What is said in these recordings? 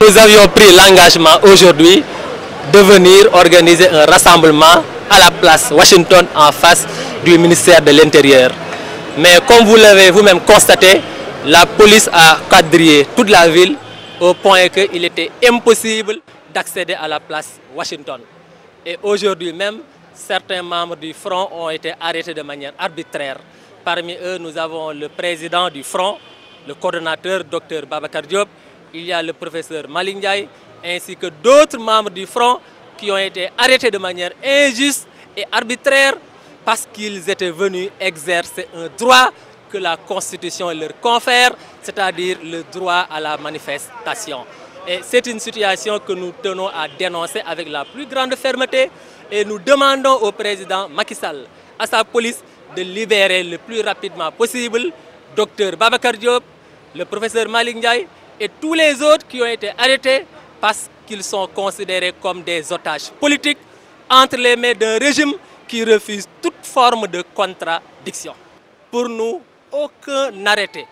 nous avions pris l'engagement aujourd'hui de venir organiser un rassemblement à la place Washington en face du ministère de l'Intérieur. Mais comme vous l'avez vous-même constaté, la police a quadrillé toute la ville au point qu'il était impossible d'accéder à la place Washington. Et aujourd'hui même, certains membres du Front ont été arrêtés de manière arbitraire. Parmi eux, nous avons le président du Front, le coordonnateur Dr Babacar Diop, il y a le professeur Malick Ndiaye, ainsi que d'autres membres du Front qui ont été arrêtés de manière injuste et arbitraire parce qu'ils étaient venus exercer un droit que la Constitution leur confère, c'est-à-dire le droit à la manifestation. Et c'est une situation que nous tenons à dénoncer avec la plus grande fermeté et nous demandons au président Macky Sall, à sa police, de libérer le plus rapidement possible Dr Babacar Diop, le professeur Malick Ndiaye et tous les autres qui ont été arrêtés parce qu'ils sont considérés comme des otages politiques entre les mains d'un régime qui refuse toute forme de contradiction. Pour nous, aucun arrêté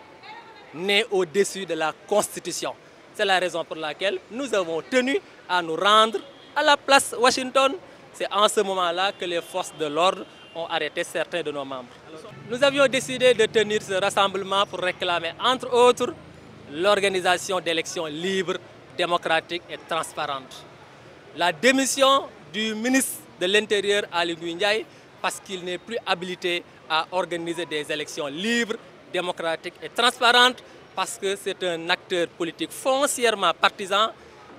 n'est au-dessus de la Constitution. C'est la raison pour laquelle nous avons tenu à nous rendre à la place Washington. C'est en ce moment-là que les forces de l'ordre ont arrêté certains de nos membres. Nous avions décidé de tenir ce rassemblement pour réclamer, entre autres, l'organisation d'élections libres, démocratiques et transparentes. La démission du ministre de l'Intérieur, Aly Ngouille Ndiaye, parce qu'il n'est plus habilité à organiser des élections libres, démocratiques et transparentes, parce que c'est un acteur politique foncièrement partisan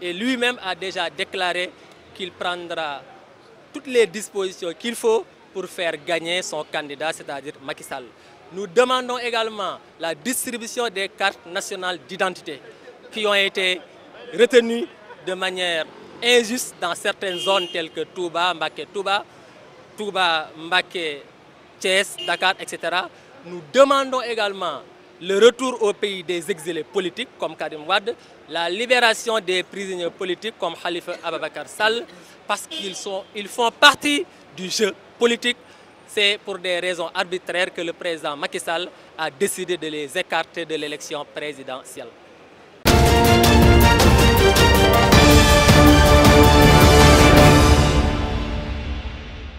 et lui-même a déjà déclaré qu'il prendra toutes les dispositions qu'il faut pour faire gagner son candidat, c'est-à-dire Macky Sall. Nous demandons également la distribution des cartes nationales d'identité qui ont été retenues de manière injuste dans certaines zones telles que Touba, Mbacké, Thiès, Dakar, etc. Nous demandons également le retour au pays des exilés politiques comme Karim Wade, la libération des prisonniers politiques comme Khalifa Ababacar Sall, parce qu'ils font partie du jeu politique. C'est pour des raisons arbitraires que le président Macky Sall a décidé de les écarter de l'élection présidentielle.